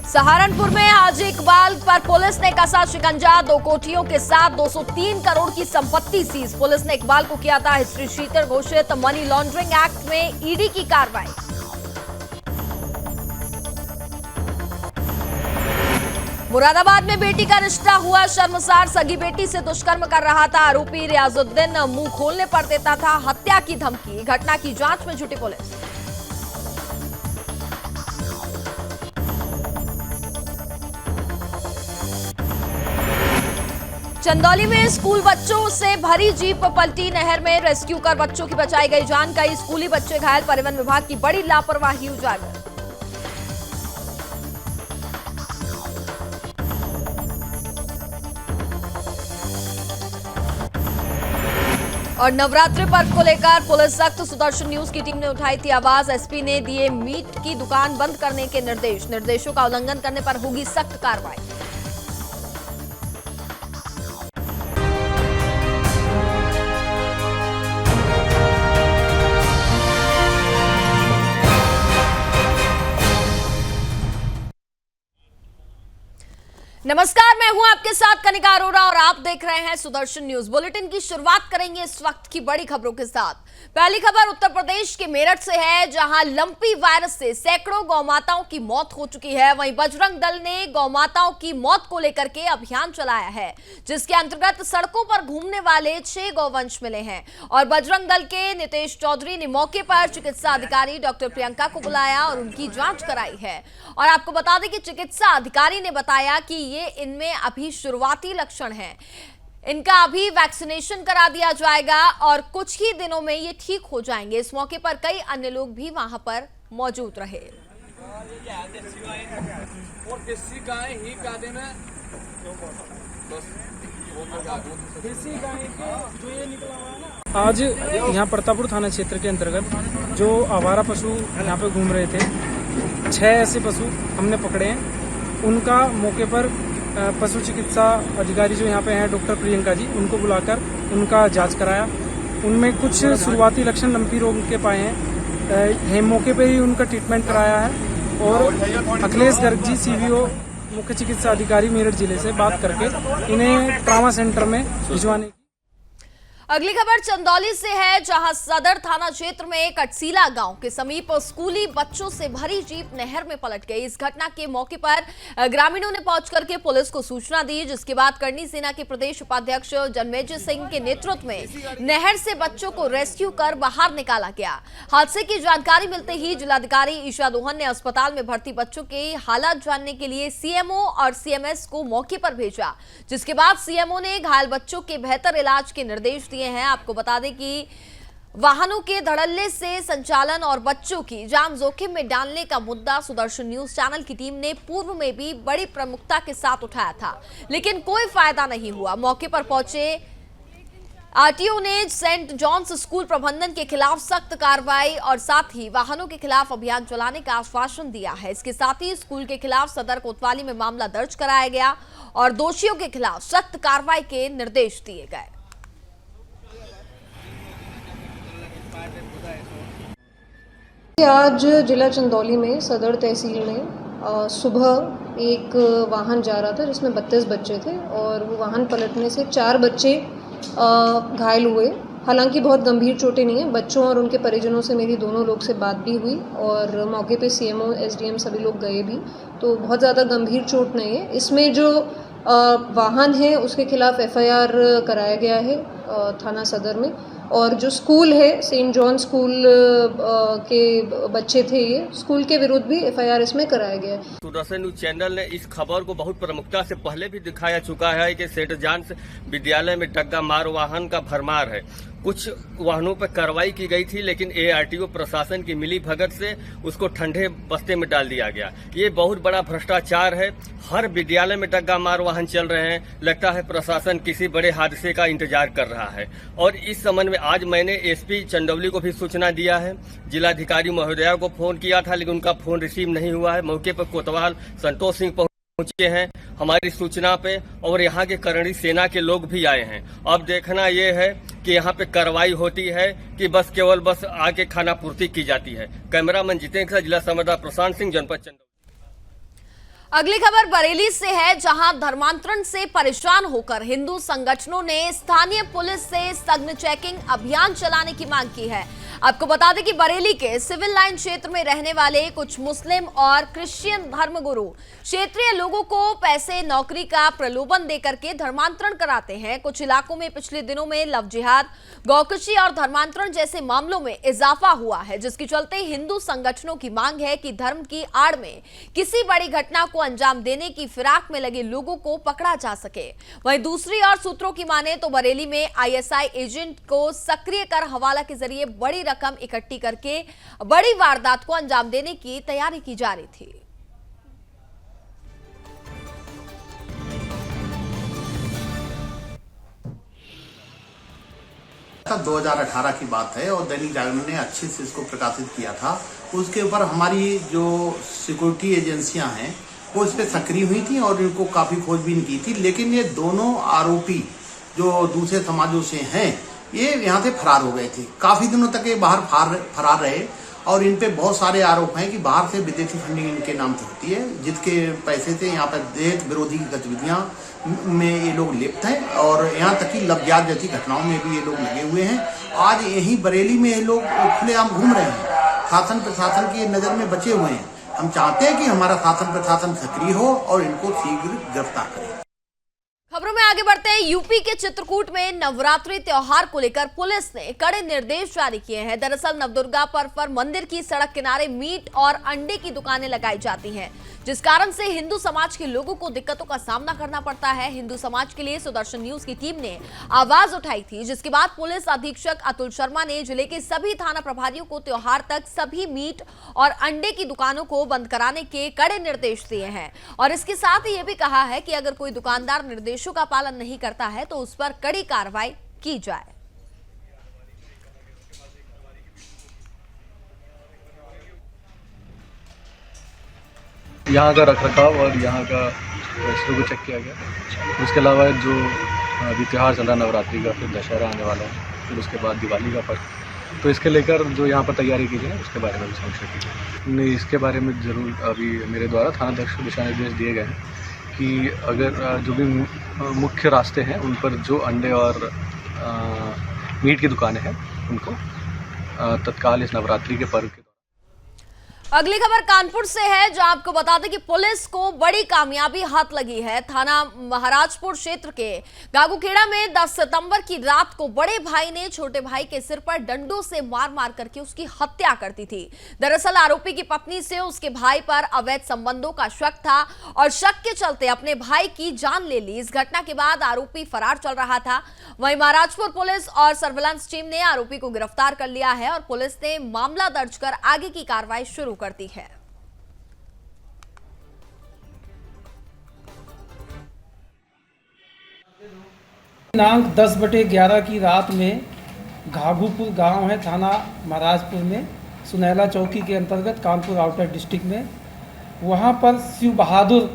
सहारनपुर में हाजी इकबाल पर पुलिस ने कसा शिकंजा। 2 कोठियों के साथ 203 करोड़ की संपत्ति सीज। पुलिस ने इकबाल को किया था हिस्ट्री शीटर घोषित। मनी लॉन्ड्रिंग एक्ट में ईडी की कार्रवाई। मुरादाबाद में बेटी का रिश्ता हुआ शर्मसार। सगी बेटी से दुष्कर्म कर रहा था आरोपी। रियाजुद्दीन मुंह खोलने पर देता था हत्या की धमकी। घटना की जांच में जुटी पुलिस। चंदौली में स्कूल बच्चों से भरी जीप पलटी। नहर में रेस्क्यू कर बच्चों की बचाई गई जान। कई स्कूली बच्चे घायल। परिवहन विभाग की बड़ी लापरवाही उजागर। और नवरात्रि पर्व को लेकर पुलिस सख्त। सुदर्शन न्यूज की टीम ने उठाई थी आवाज। एसपी ने दिए मीट की दुकान बंद करने के निर्देश। निर्देशों का उल्लंघन करने पर होगी सख्त कार्रवाई। नमस्कार, मैं हूं आपके साथ कनिका अरोरा और आप देख रहे हैं सुदर्शन न्यूज। बुलेटिन की शुरुआत करेंगे इस वक्त की बड़ी खबरों के साथ। पहली खबर उत्तर प्रदेश के मेरठ से है, जहां लंपी वायरस से सैकड़ों गौमाताओं की मौत हो चुकी है। वहीं बजरंग दल ने गौमाताओं की मौत को लेकर के अभियान चलाया है, जिसके अंतर्गत सड़कों पर घूमने वाले 6 गौवंश मिले हैं। और बजरंग दल के नितेश चौधरी ने मौके पर चिकित्सा अधिकारी डॉक्टर प्रियंका को बुलाया और उनकी जांच कराई है। और आपको बता दें कि चिकित्सा अधिकारी ने बताया कि ये इनमें अभी शुरुआती लक्षण हैं। इनका अभी वैक्सीनेशन करा दिया जाएगा और कुछ ही दिनों में ये ठीक हो जाएंगे। इस मौके पर कई अन्य लोग भी वहां पर मौजूद रहे। आज यहाँ प्रतापपुर थाना क्षेत्र के अंतर्गत जो आवारा पशु यहाँ पे घूम रहे थे, 6 ऐसे पशु हमने पकड़े हैं। उनका मौके पर पशु चिकित्सा अधिकारी जो यहाँ पे हैं डॉक्टर प्रियंका जी, उनको बुलाकर उनका जांच कराया। उनमें कुछ शुरुआती लक्षण लंपी रोग के पाए हैं। मौके पे ही उनका ट्रीटमेंट कराया है। और अखिलेश गर्ग जी सीवीओ मुख्य चिकित्सा अधिकारी मेरठ जिले से बात करके इन्हें ट्रामा सेंटर में भिजवाने। अगली खबर चंदौली से है, जहां सदर थाना क्षेत्र में कटसीला गांव के समीप स्कूली बच्चों से भरी जीप नहर में पलट गई। इस घटना के मौके पर ग्रामीणों ने पहुंच करके पुलिस को सूचना दी, जिसके बाद करनी सेना के प्रदेश उपाध्यक्ष जन्मेजय सिंह के नेतृत्व में नहर से बच्चों को रेस्क्यू कर बाहर निकाला गया। हादसे की जानकारी मिलते ही जिलाधिकारी ईशा दोहन ने अस्पताल में भर्ती बच्चों के हालात जानने के लिए सीएमओ और सीएमएस को मौके पर भेजा, जिसके बाद सीएमओ ने घायल बच्चों के बेहतर इलाज के निर्देश दिए हैं। आपको बता दें कि वाहनों के धड़ल्ले से संचालन और बच्चों की जान जोखिम में डालने का मुद्दा सुदर्शन न्यूज चैनल की टीम ने पूर्व में भी बड़ी प्रमुखता के साथ उठाया था, लेकिन कोई फायदा नहीं हुआ। मौके पर पहुंचे आरटीओ ने सेंट जॉन्स स्कूल प्रबंधन के खिलाफ सख्त कार्रवाई और साथ ही वाहनों के खिलाफ अभियान चलाने का आश्वासन दिया है। इसके साथ ही स्कूल के खिलाफ सदर कोतवाली में मामला दर्ज कराया गया और दोषियों के खिलाफ सख्त कार्रवाई के निर्देश दिए गए। आज जिला चंदौली में सदर तहसील में सुबह एक वाहन जा रहा था जिसमें 32 बच्चे थे और वो वाहन पलटने से 4 बच्चे घायल हुए। हालांकि बहुत गंभीर चोटें नहीं हैं। बच्चों और उनके परिजनों से मेरी दोनों लोग से बात भी हुई और मौके पे सीएमओ एसडीएम सभी लोग गए भी, तो बहुत ज़्यादा गंभीर चोट नहीं है। इसमें जो वाहन है उसके खिलाफ एफआईआर कराया गया है थाना सदर में। और जो स्कूल है सेंट जॉन स्कूल के बच्चे थे, ये स्कूल के विरुद्ध भी एफआईआर इसमें कराया गया है। सुदर्शन न्यूज चैनल ने इस खबर को बहुत प्रमुखता से पहले भी दिखाया चुका है कि सेंट जॉन्स विद्यालय में डग्गा मार वाहन का भरमार है। कुछ वाहनों पर कार्रवाई की गई थी, लेकिन एआरटीओ प्रशासन की मिली भगत से उसको ठंडे बस्ते में डाल दिया गया। ये बहुत बड़ा भ्रष्टाचार है। हर विद्यालय में डग्गा मार वाहन चल रहे हैं। लगता है प्रशासन किसी बड़े हादसे का इंतजार कर रहा है। और इस संबंध में आज मैंने एसपी चंदौली को भी सूचना दिया है। जिलाधिकारी महोदया को फोन किया था, लेकिन उनका फोन रिसीव नहीं हुआ है। मौके पर कोतवाल संतोष सिंह पहुंचे हैं हमारी सूचना पे, और यहाँ के करणी सेना के लोग भी आए हैं। अब देखना ये है कि यहाँ पे कार्रवाई होती है कि बस केवल बस आके खाना पूर्ति की जाती है। कैमरामैन जितेंद्र के साथ जिला संवाददाता प्रशांत सिंह, जनपद चंदौली। अगली खबर बरेली से है, जहां धर्मांतरण से परेशान होकर हिंदू संगठनों ने स्थानीय पुलिस से सघन चेकिंग अभियान चलाने की मांग की है। आपको बता दें कि बरेली के सिविल लाइन क्षेत्र में रहने वाले कुछ मुस्लिम और क्रिश्चियन धर्मगुरु क्षेत्रीय लोगों को पैसे, नौकरी का प्रलोभन देकर के धर्मांतरण कराते हैं। कुछ इलाकों में पिछले दिनों में लव जिहाद, गौकशी और धर्मांतरण जैसे मामलों में इजाफा हुआ है, जिसके चलते हिंदू संगठनों की मांग है कि धर्म की आड़ में किसी बड़ी घटना को अंजाम देने की फिराक में लगे लोगों को पकड़ा जा सके। वहीं दूसरी ओर सूत्रों की माने तो बरेली में आईएसआई एजेंट को सक्रिय कर हवाला के जरिए बड़ी रकम इकट्ठी करके बड़ी वारदात को अंजाम देने की तैयारी की जा रही थी। 2018 की बात है और दैनिक जागरण ने अच्छे से इसको प्रकाशित किया था। उसके ऊपर हमारी जो सिक्योरिटी एजेंसियां हैं वो इस पर सक्रिय हुई थी और इनको काफी खोजबीन की थी, लेकिन ये दोनों आरोपी जो दूसरे समाजों से हैं ये यहाँ से फरार हो गए थे। काफी दिनों तक ये बाहर फरार रहे और इन पे बहुत सारे आरोप हैं कि बाहर से विदेशी फंडिंग इनके नाम से होती है, जिसके पैसे से यहाँ पर देश विरोधी गतिविधियां में ये लोग लिप्त हैं और यहाँ तक कि लव जिहाद जैसी घटनाओं में भी ये लोग लगे हुए हैं। आज यहीं बरेली में ये लोग खुलेआम घूम रहे हैं, शासन प्रशासन की नजर में बचे हुए हैं। हम चाहते हैं कि हमारा शासन प्रशासन सक्रिय हो और इनको शीघ्र गिरफ्तार करे। खबरों में आगे बढ़ते हैं। यूपी के चित्रकूट में नवरात्रि त्योहार को लेकर पुलिस ने कड़े निर्देश जारी किए हैं। दरअसल नवदुर्गा पर्व पर मंदिर की सड़क किनारे मीट और अंडे की दुकानें लगाई जाती हैं, जिस कारण से हिंदू समाज के लोगों को दिक्कतों का सामना करना पड़ता है। हिंदू समाज के लिए सुदर्शन न्यूज की टीम ने आवाज उठाई थी, जिसके बाद पुलिस अधीक्षक अतुल शर्मा ने जिले के सभी थाना प्रभारियों को त्योहार तक सभी मीट और अंडे की दुकानों को बंद कराने के कड़े निर्देश दिए हैं और इसके साथ ही यह भी कहा है कि अगर कोई दुकानदार निर्देशों का पालन नहीं करता है तो उस पर कड़ी कार्रवाई की जाए। यहाँ का रखरखाव और यहाँ का रजिस्टर को चेक किया गया। उसके अलावा जो अभी त्यौहार चल रहा है नवरात्रि का, फिर दशहरा आने वाला है, फिर उसके बाद दिवाली का पर्व, तो इसके लेकर जो यहाँ पर तैयारी की जाए उसके बारे में भी समीक्षा की जाए। नहीं, इसके बारे में जरूर अभी मेरे द्वारा थाना अध्यक्ष को दिशा निर्देश दिए गए हैं कि अगर जो भी मुख्य रास्ते हैं उन पर जो अंडे और मीट की दुकानें हैं उनको तत्काल इस नवरात्रि के पर्व के। अगली खबर कानपुर से है, जहां आपको बता दें कि पुलिस को बड़ी कामयाबी हाथ लगी है। थाना महाराजपुर क्षेत्र के गागुखेड़ा में 10 सितंबर की रात को बड़े भाई ने छोटे भाई के सिर पर डंडों से मार मार करके उसकी हत्या कर दी थी। दरअसल आरोपी की पत्नी से उसके भाई पर अवैध संबंधों का शक था और शक के चलते अपने भाई की जान ले ली। इस घटना के बाद आरोपी फरार चल रहा था। वहीं महाराजपुर पुलिस और सर्विलांस टीम ने आरोपी को गिरफ्तार कर लिया है और पुलिस ने मामला दर्ज कर आगे की कार्रवाई शुरू करती है। दिनांक 10/11 की रात में घाघूपुर गांव है, थाना महाराजपुर में, सुनैला चौकी के अंतर्गत कानपुर आउटर डिस्ट्रिक्ट में, वहां पर शिव बहादुर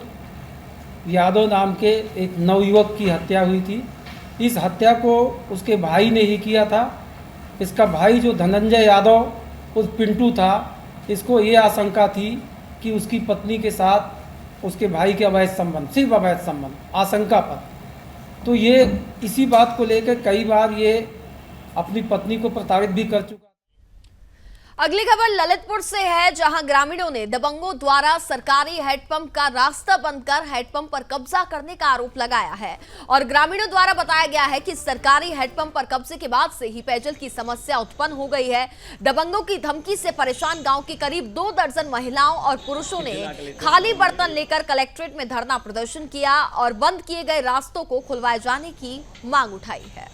यादव नाम के एक नवयुवक की हत्या हुई थी। इस हत्या को उसके भाई ने ही किया था। इसका भाई जो धनंजय यादव उस पिंटू था, इसको ये आशंका थी कि उसकी पत्नी के साथ उसके भाई के अवैध संबंध, सिर्फ अवैध संबंध आशंका पर, तो ये इसी बात को लेकर कई बार ये अपनी पत्नी को प्रताड़ित भी कर चुका। अगली खबर ललितपुर से है, जहां ग्रामीणों ने दबंगों द्वारा सरकारी हैंडपंप का रास्ता बंद कर हैंडपंप पर कब्जा करने का आरोप लगाया है और ग्रामीणों द्वारा बताया गया है कि सरकारी हैंडपंप पर कब्जे के बाद से ही पेयजल की समस्या उत्पन्न हो गई है। दबंगों की धमकी से परेशान गांव की करीब 2 दर्जन महिलाओं और पुरुषों ने खाली बर्तन लेकर कलेक्ट्रेट में धरना प्रदर्शन किया और बंद किए गए रास्तों को खुलवाए जाने की मांग उठाई है।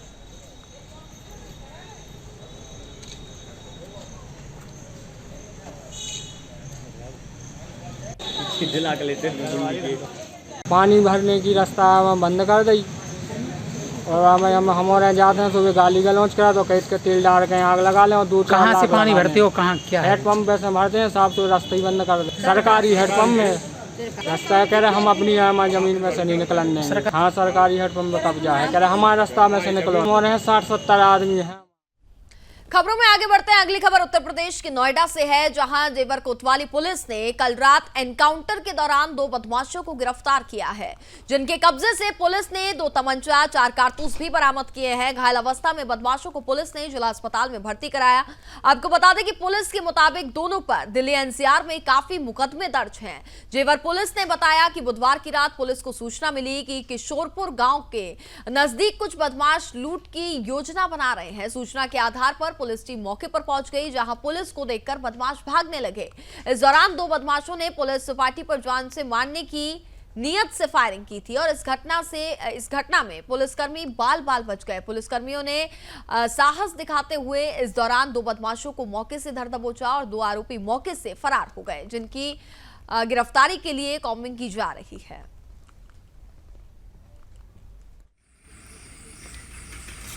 पानी भरने की रास्ता बंद कर दी और हमारे जाते हैं सुबह गाली गलौज करा तो कहीं के तेल डाल के आग लगा लें और दूध। कहाँ से पानी भरते हो, कहाँ क्या है? हेडपम्प पे भरते हैं साहब, तो रास्ते ही बंद कर दे। सरकारी हेडपम्प में रास्ता कह रहे हम अपनी जमीन में से नहीं निकलने। हाँ, सरकारी हेडपम्प में कब्जा है, कह रहे हमारे रास्ता में से निकलो। हमारे 60-70 आदमी हैं। खबरों में आगे बढ़ते हैं। अगली खबर उत्तर प्रदेश के नोएडा से है, जहां जेवर कोतवाली पुलिस ने कल रात एनकाउंटर के दौरान 2 बदमाशों को गिरफ्तार किया है, जिनके कब्जे से पुलिस ने 2 तमंचा, 4 कारतूस भी बरामद किए हैं। घायल अवस्था में बदमाशों को पुलिस ने जिला अस्पताल में भर्ती कराया। आपको बता दें कि पुलिस के मुताबिक दोनों पर दिल्ली एनसीआर में काफी मुकदमे दर्ज हैं। जेवर पुलिस ने बताया कि बुधवार की रात पुलिस को सूचना मिली कि किशोरपुर गांव के नजदीक कुछ बदमाश लूट की योजना बना रहे हैं। सूचना के आधार पर पुलिस टीम मौके पर पहुंच गई, जहां पुलिस को देखकर बदमाश भागने लगे। इस दौरान 2 बदमाशों ने पुलिस पार्टी पर जान से मारने की नियत से फायरिंग की थी और इस घटना में पुलिसकर्मी बाल बाल बच गए। पुलिसकर्मियों ने साहस दिखाते हुए इस दौरान 2 बदमाशों को मौके से धर दबोचा और 2 आरोपी मौके से फरार हो गए, जिनकी गिरफ्तारी के लिए कॉम्बिंग की जा रही है।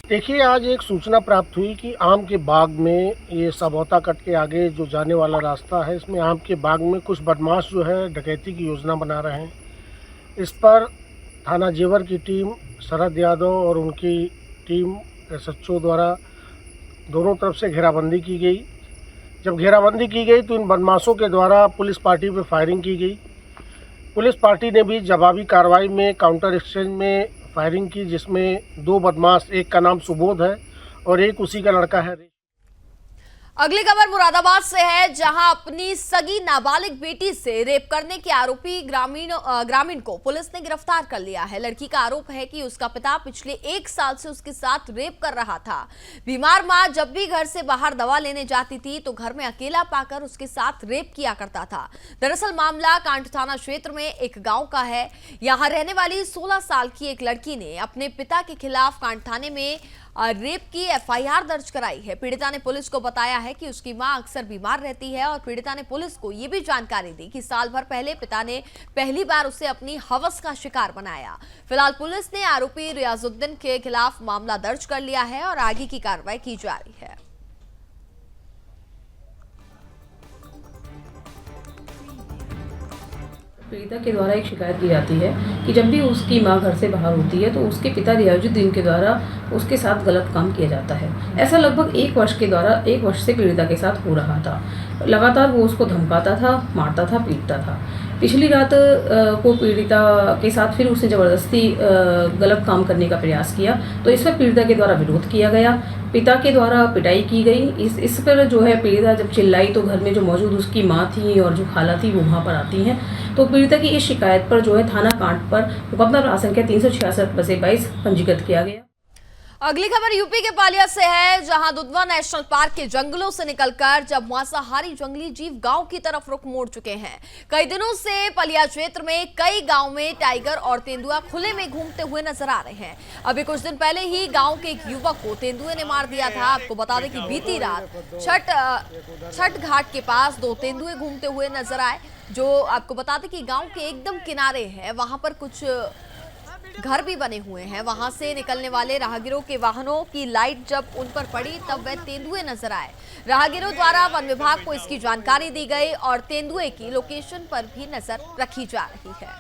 देखिए, आज एक सूचना प्राप्त हुई कि आम के बाग में, ये सबौता कट के आगे जो जाने वाला रास्ता है, इसमें आम के बाग में कुछ बदमाश जो है डकैती की योजना बना रहे हैं। इस पर थाना जेवर की टीम, शरद यादव और उनकी टीम एसएचओ द्वारा दोनों तरफ से घेराबंदी की गई। जब घेराबंदी की गई तो इन बदमाशों के द्वारा पुलिस पार्टी पर फायरिंग की गई। पुलिस पार्टी ने भी जवाबी कार्रवाई में काउंटर एक्सचेंज में फायरिंग की, जिसमें 2 बदमाश, एक का नाम सुबोध है और एक उसी का लड़का है। अगली खबर मुरादाबाद से है, जहां अपनी सगी नाबालिग बेटी से रेप करने के आरोपी ग्रामीण को पुलिस ने गिरफ्तार कर लिया है। लड़की का आरोप है कि उसका पिता पिछले 1 साल से उसके साथ रेप कर रहा था। बीमार मां जब भी घर से बाहर दवा लेने जाती थी तो घर में अकेला पाकर उसके साथ रेप किया करता था। दरअसल मामला कांट थाना क्षेत्र में एक गांव का है। यहां रहने वाली 16 साल की एक लड़की ने अपने पिता के खिलाफ कांट थाने में रेप की एफआईआर दर्ज कराई है। पीड़िता ने पुलिस को बताया है कि उसकी मां अक्सर बीमार रहती है और पीड़िता ने पुलिस को यह भी जानकारी दी कि साल भर पहले पिता ने पहली बार उसे अपनी हवस का शिकार बनाया। फिलहाल पुलिस ने आरोपी रियाजुद्दीन के खिलाफ मामला दर्ज कर लिया है और आगे की कार्रवाई की जा रही है। पीड़िता के द्वारा एक शिकायत की जाती है कि जब भी उसकी मां घर से बाहर होती है तो उसके पिता रियाजुद्दीन के द्वारा उसके साथ गलत काम किया जाता है। ऐसा लगभग 1 वर्ष से पीड़िता के साथ हो रहा था। लगातार वो उसको धमकाता था, मारता था, पीटता था। पिछली रात को पीड़िता के साथ फिर उसने ज़बरदस्ती गलत काम करने का प्रयास किया, तो इस पर पीड़िता के द्वारा विरोध किया गया। पिता के द्वारा पिटाई की गई। इस पर जो है पीड़िता जब चिल्लाई तो घर में जो मौजूद उसकी माँ थी और जो खाला थी वो वहाँ पर आती हैं। तो पीड़िता की इस शिकायत पर जो है थाना कांट पर मुकदमा प्राथमिक संख्या 366/22 पंजीकृत किया गया। अगली खबर यूपी के पालिया से है, जहां दुधवा नेशनल पार्क के जंगलों से निकलकर जब मांसाहारी जंगली जीव गांव की तरफ रुख मोड़ चुके हैं। कई दिनों से पालिया क्षेत्र में कई गांव में टाइगर और तेंदुआ खुले में घूमते हुए नजर आ रहे हैं। अभी कुछ दिन पहले ही गांव के एक युवक को तेंदुए ने मार दिया था। आपको बता दें कि बीती रात छठ घाट के पास 2 तेंदुए घूमते हुए नजर आए, जो आपको बता दें कि गांव के एकदम किनारे है। वहां पर कुछ घर भी बने हुए हैं। वहां से निकलने वाले राहगीरों के वाहनों की लाइट जब उन पर पड़ी तब वह तेंदुए नजर आए। राहगीरों द्वारा वन विभाग को इसकी जानकारी दी गई और तेंदुए की लोकेशन पर भी नजर रखी जा रही है।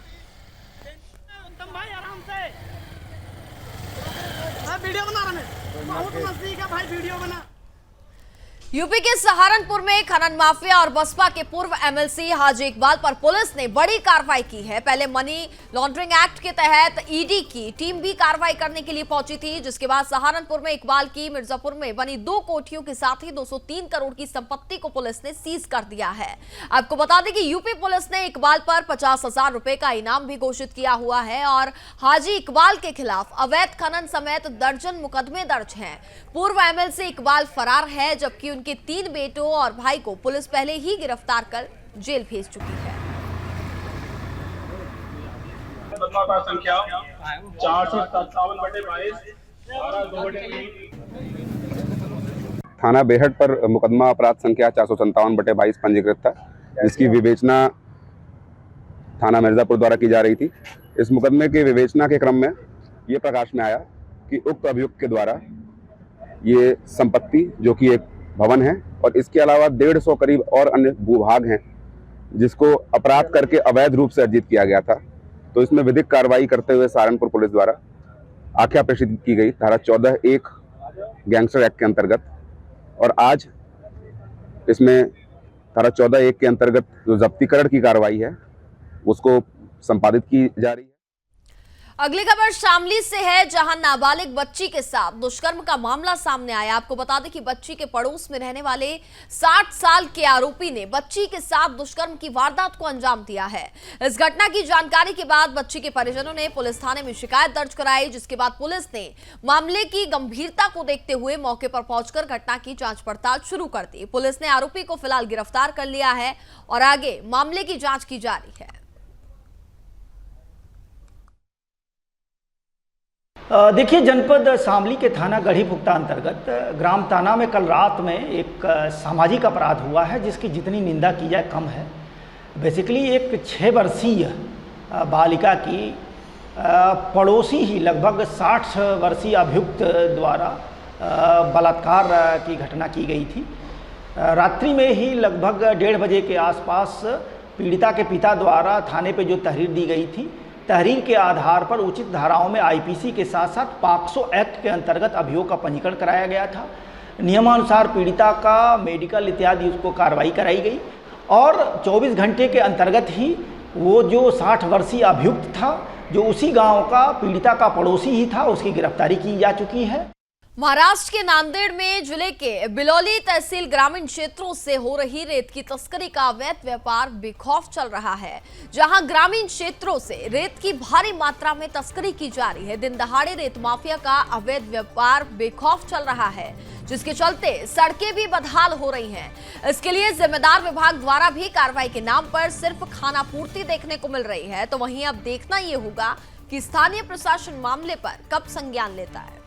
यूपी के सहारनपुर में खनन माफिया और बसपा के पूर्व एमएलसी हाजी इकबाल पर पुलिस ने बड़ी कार्रवाई की है। पहले मनी लॉन्ड्रिंग एक्ट के तहत ईडी की टीम भी कार्रवाई करने के लिए पहुंची थी, जिसके बाद सहारनपुर में इकबाल की मिर्जापुर में बनी 2 कोठियों के साथ ही 203 करोड़ की संपत्ति को पुलिस ने सीज कर दिया है। आपको बता दें कि यूपी पुलिस ने इकबाल पर 50,000 रुपए का इनाम भी घोषित किया हुआ है और हाजी इकबाल के खिलाफ अवैध खनन समेत दर्जन मुकदमे दर्ज हैं। पूर्व एमएलसी इकबाल फरार है, जबकि उनके 3 बेटों और भाई को पुलिस पहले ही गिरफ्तार कर जेल भेज चुकी है। संख्या 457/22 थाना बेहट पर मुकदमा अपराध संख्या 457/22 पंजीकृत था, जिसकी विवेचना थाना मिर्जापुर द्वारा की जा रही थी। इस मुकदमे के विवेचना के क्रम में ये प्रकाश में आया कि उक्त अभियुक्त के द्वारा ये संपत्ति, जो कि एक भवन है और इसके अलावा 150 करीब और अन्य भूभाग हैं, जिसको अपराध करके अवैध रूप से अर्जित किया गया था। तो इसमें विधिक कार्रवाई करते हुए सहारनपुर पुलिस द्वारा आख्या प्रेषित की गई धारा 14(1) गैंगस्टर एक्ट के अंतर्गत, और आज इसमें धारा 14(1) के अंतर्गत जो जब्तीकरण की कार्रवाई है उसको संपादित की जा रही है। अगली खबर शामली से है, जहां नाबालिग बच्ची के साथ दुष्कर्म का मामला सामने आया। आपको बता दें कि बच्ची के पड़ोस में रहने वाले 60 साल के आरोपी ने बच्ची के साथ दुष्कर्म की वारदात को अंजाम दिया है। इस घटना की जानकारी के बाद बच्ची के परिजनों ने पुलिस थाने में शिकायत दर्ज कराई, जिसके बाद पुलिस ने मामले की गंभीरता को देखते हुए मौके पर पहुंचकर घटना की जांच पड़ताल शुरू कर दी। पुलिस ने आरोपी को फिलहाल गिरफ्तार कर लिया है और आगे मामले की जांच की जा रही है। देखिए, जनपद शामली के थाना गढ़ी पुख्ता अंतर्गत ग्राम ताना में कल रात में एक सामाजिक अपराध हुआ है जिसकी जितनी निंदा की जाए कम है। बेसिकली एक 6 वर्षीय बालिका की पड़ोसी ही लगभग 60 वर्षीय अभियुक्त द्वारा बलात्कार की घटना की गई थी। रात्रि में ही लगभग 1:30 बजे के आसपास पीड़िता के पिता द्वारा थाने पे जो तहरीर दी गई थी, तहरीर के आधार पर उचित धाराओं में आईपीसी के साथ साथ पॉक्सो एक्ट के अंतर्गत अभियोग का पंजीकरण कराया गया था। नियमानुसार पीड़िता का मेडिकल इत्यादि उसको कार्रवाई कराई गई और 24 घंटे के अंतर्गत ही वो जो 60 वर्षीय अभियुक्त था, जो उसी गांव का पीड़िता का पड़ोसी ही था, उसकी गिरफ्तारी की जा चुकी है। महाराष्ट्र के नांदेड़ में जिले के बिलौली तहसील ग्रामीण क्षेत्रों से हो रही रेत की तस्करी का अवैध व्यापार बेखौफ चल रहा है, जहां ग्रामीण क्षेत्रों से रेत की भारी मात्रा में तस्करी की जा रही है। दिन दहाड़े रेत माफिया का अवैध व्यापार बेखौफ चल रहा है, जिसके चलते सड़कें भी बदहाल हो रही हैं। इसके लिए जिम्मेदार विभाग द्वारा भी कार्रवाई के नाम पर सिर्फ खाना पूर्ति देखने को मिल रही है। तो वहीं अब देखना ये होगा कि स्थानीय प्रशासन मामले पर कब संज्ञान लेता है।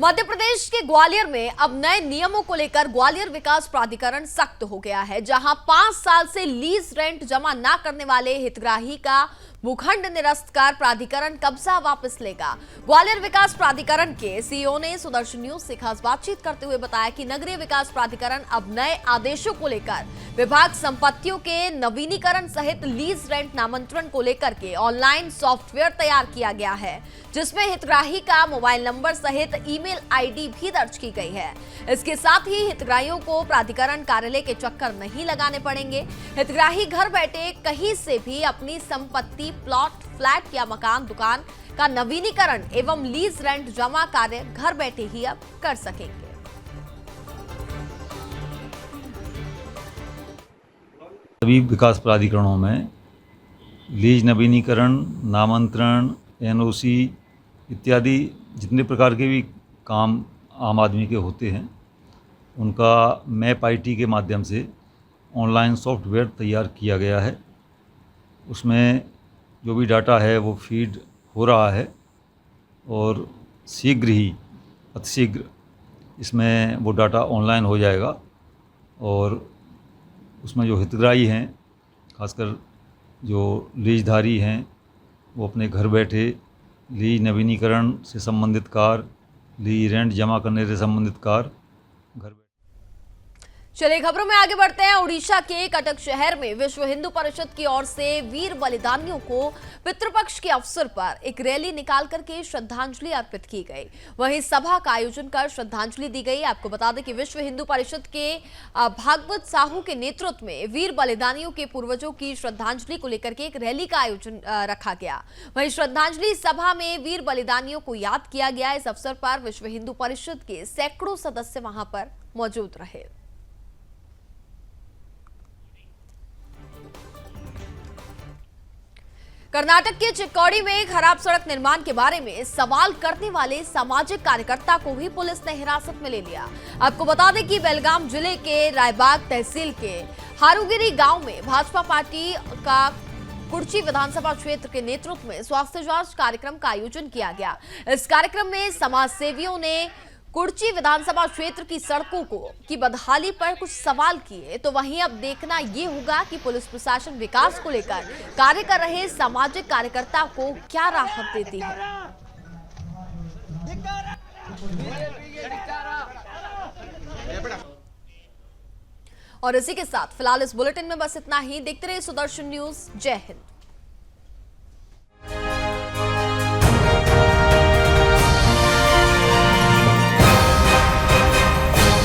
मध्य प्रदेश के ग्वालियर में अब नए नियमों को लेकर ग्वालियर विकास प्राधिकरण सख्त हो गया है, जहां 5 साल से लीज रेंट जमा न करने वाले हितग्राही का भूखंड निरस्त कर प्राधिकरण कब्जा वापस लेगा। ग्वालियर विकास प्राधिकरण के सीईओ ने सुदर्शन न्यूज से खास बातचीत करते हुए बताया कि नगरीय विकास प्राधिकरण अब नए आदेशों को लेकर विभाग संपत्तियों के नवीनीकरण सहित लीज रेंट नामांतरण को लेकर के ऑनलाइन सॉफ्टवेयर तैयार किया गया है, जिसमें हितग्राही का मोबाइल नंबर सहित ईमेल आईडी भी दर्ज की गई है। इसके साथ ही हितग्राहियों को प्राधिकरण कार्यालय के चक्कर नहीं लगाने पड़ेंगे। हितग्राही घर बैठे कहीं से भी अपनी संपत्ति, प्लॉट, फ्लैट या मकान, दुकान का नवीनीकरण एवं लीज रेंट जमा कार्य घर बैठे ही अब कर सकेंगे। सभी विकास प्राधिकरणों में लीज नवीनीकरण, नामांतरण, एनओसी इत्यादि जितने प्रकार के भी काम आम आदमी के होते हैं, उनका मैप आईटी के माध्यम से ऑनलाइन सॉफ्टवेयर तैयार किया गया है। उसमें जो भी डाटा है वो फीड हो रहा है और शीघ्र ही, अतिशीघ्र इसमें वो डाटा ऑनलाइन हो जाएगा और उसमें जो हितग्राही हैं, खासकर जो लीजधारी हैं, वो अपने घर बैठे लीज नवीनीकरण से संबंधित कार्य, लीज रेंट जमा करने से संबंधित कार्य घर। चलिए खबरों में आगे बढ़ते हैं। उड़ीसा के कटक शहर में विश्व हिंदू परिषद की ओर से वीर बलिदानियों को पितृपक्ष के अवसर पर एक रैली निकाल करके श्रद्धांजलि अर्पित की गई। वहीं सभा का आयोजन कर श्रद्धांजलि दी गई। आपको बता दें कि विश्व हिंदू परिषद के भागवत साहू के नेतृत्व में वीर बलिदानियों के पूर्वजों की श्रद्धांजलि को लेकर के एक रैली का आयोजन रखा गया। वहीं श्रद्धांजलि सभा में वीर बलिदानियों को याद किया गया। इस अवसर पर विश्व हिंदू परिषद के सैकड़ों सदस्य वहां पर मौजूद रहे। कर्नाटक के चिक्कोड़ी में खराब सड़क निर्माण के बारे में सवाल करने वाले सामाजिक कार्यकर्ता को भी पुलिस ने हिरासत में ले लिया। आपको बता दें कि बेलगाम जिले के रायबाग तहसील के हारूगिरी गांव में भाजपा पार्टी का कुर्ची विधानसभा क्षेत्र के नेतृत्व में स्वास्थ्य जांच कार्यक्रम का आयोजन किया गया। इस कार्यक्रम में समाज सेवियों ने कुर्ची विधानसभा क्षेत्र की सड़कों की बदहाली पर कुछ सवाल किए। तो वहीं अब देखना ये होगा कि पुलिस प्रशासन विकास को लेकर कार्य कर रहे सामाजिक कार्यकर्ता को क्या राहत देती है। और इसी के साथ फिलहाल इस बुलेटिन में बस इतना ही। देखते रहिए सुदर्शन न्यूज। जय हिंद।